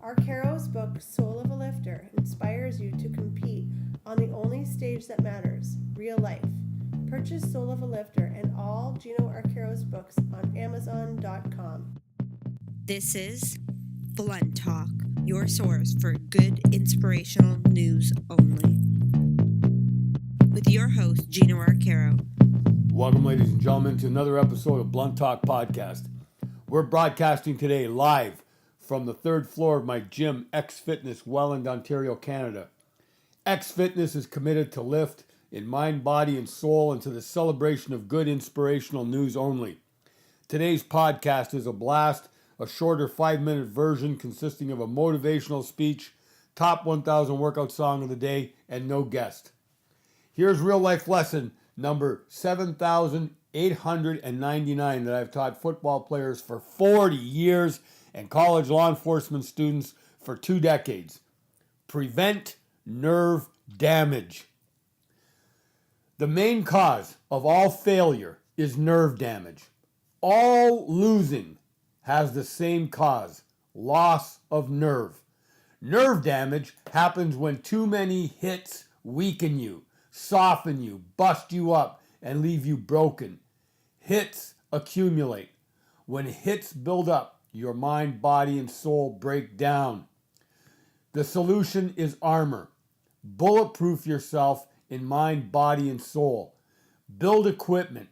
Arcaro's book, Soul of a Lifter, inspires you to compete on the only stage that matters, real life. Purchase Soul of a Lifter and all Gino Arcaro's books on Amazon.com. This is Blunt Talk, your source for good inspirational news only. With your host, Gino Arcaro. Welcome, ladies and gentlemen, to another episode of Blunt Talk Podcast. We're broadcasting today live from the third floor of my gym, X Fitness, Welland, Ontario, Canada. X Fitness is committed to lift in mind, body, and soul, and to the celebration of good inspirational news only. Today's podcast is a blast, a shorter 5-minute version consisting of a motivational speech, top 1,000 workout song of the day, and no guest. Here's real life lesson number 7,899 that I've taught football players for 40 years and college law enforcement students for 2 decades. Prevent nerve damage. The main cause of all failure is nerve damage. All losing has the same cause, loss of nerve. Nerve damage happens when too many hits weaken you, soften you, bust you up, and leave you broken. Hits accumulate. When hits build up, your mind, body, and soul break down. The solution is armor. Bulletproof yourself in mind, body, and soul. Build equipment.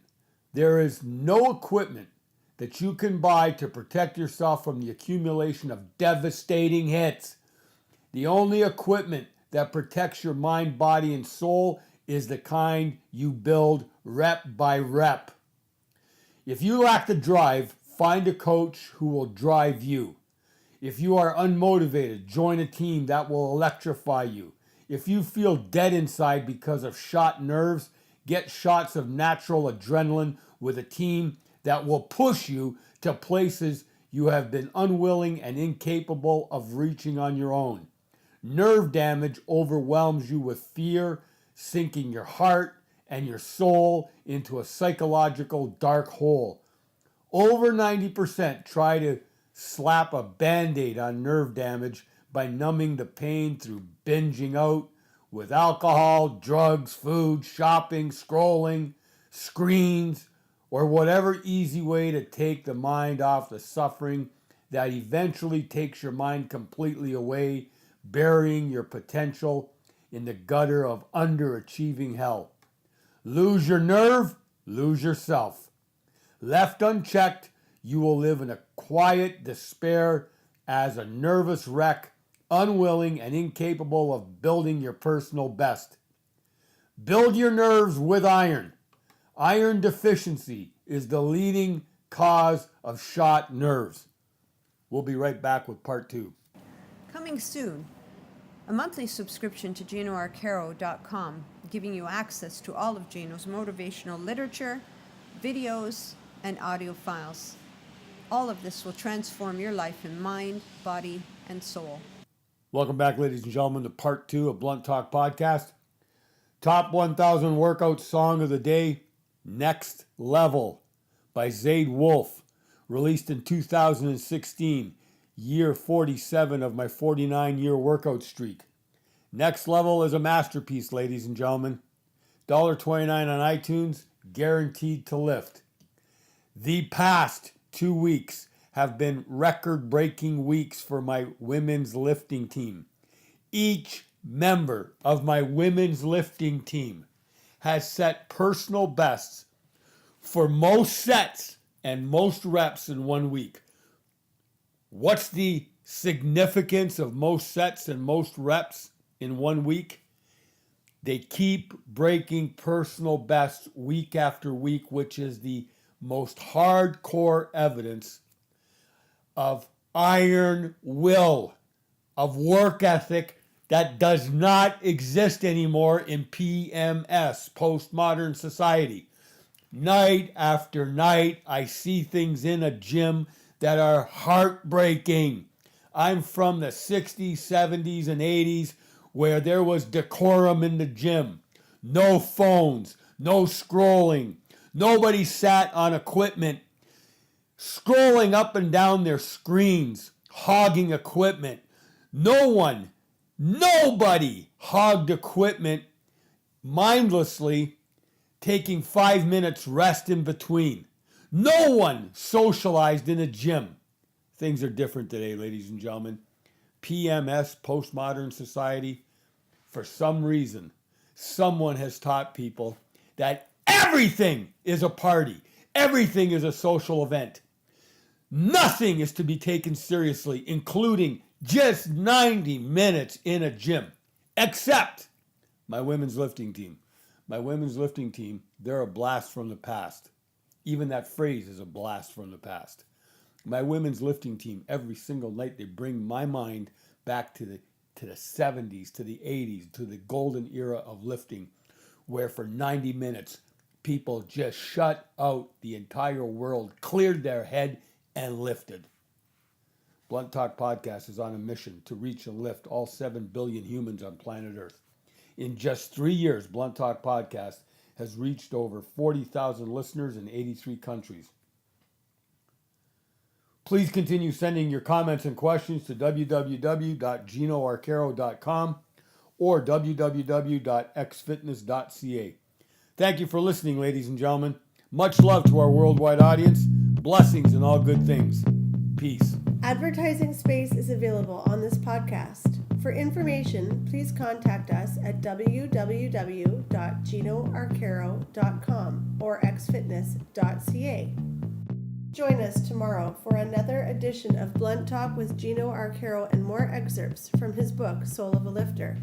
There is no equipment that you can buy to protect yourself from the accumulation of devastating hits. The only equipment that protects your mind, body, and soul is the kind you build rep by rep. If you lack the drive, find a coach who will drive you. If you are unmotivated, join a team that will electrify you. If you feel dead inside because of shot nerves, get shots of natural adrenaline with a team that will push you to places you have been unwilling and incapable of reaching on your own. Nerve damage overwhelms you with fear, sinking your heart and your soul into a psychological dark hole. Over 90% try to slap a Band-Aid on nerve damage by numbing the pain through binging out with alcohol, drugs, food, shopping, scrolling, screens, or whatever easy way to take the mind off the suffering that eventually takes your mind completely away, burying your potential in the gutter of underachieving hell. Lose your nerve, lose yourself. Left unchecked, you will live in a quiet despair as a nervous wreck, unwilling and incapable of building your personal best. Build your nerves with iron. Iron deficiency is the leading cause of shot nerves. We'll be right back with part 2. Coming soon, a monthly subscription to GinoArcaro.com, giving you access to all of Gino's motivational literature, videos, and audio files. All of this will transform your life in mind, body, and soul. Welcome back, ladies and gentlemen, to part 2 of Blunt Talk Podcast. Top 1,000 workout song of the day, Next Level by Zayd Wolf, released in 2016, year 47 of my 49-year workout streak. Next Level is a masterpiece, ladies and gentlemen. $1.29 on iTunes, guaranteed to lift. The past 2 weeks have been record-breaking weeks for my women's lifting team. Each member of my women's lifting team has set personal bests for most sets and most reps in 1 week. What's the significance of most sets and most reps in 1 week? They keep breaking personal bests week after week, which is the most hardcore evidence of iron will, of work ethic that does not exist anymore in PMS, postmodern society. Night after night, I see things in a gym that are heartbreaking. I'm from the 60s, 70s, and 80s where there was decorum in the gym. No phones, no scrolling. Nobody sat on equipment, scrolling up and down their screens, hogging equipment. Nobody hogged equipment mindlessly, taking 5 minutes rest in between. No one socialized in a gym. Things are different today, ladies and gentlemen. PMS, postmodern society, for some reason, someone has taught people that everything is a party. Everything is a social event. Nothing is to be taken seriously, including just 90 minutes in a gym, except my women's lifting team. My women's lifting team, they're a blast from the past. Even that phrase is a blast from the past. My women's lifting team, every single night, they bring my mind back to the 70s, to the 80s, to the golden era of lifting, where for 90 minutes, people just shut out the entire world, cleared their head, and lifted. Blunt Talk Podcast is on a mission to reach and lift all 7 billion humans on planet Earth. In just 3 years, Blunt Talk Podcast has reached over 40,000 listeners in 83 countries. Please continue sending your comments and questions to www.ginoarcaro.com or www.xfitness.ca. Thank you for listening, ladies and gentlemen. Much love to our worldwide audience. Blessings and all good things. Peace. Advertising space is available on this podcast. For information, please contact us at www.ginoarcaro.com or xfitness.ca. Join us tomorrow for another edition of Blunt Talk with Gino Arcaro and more excerpts from his book, Soul of a Lifter.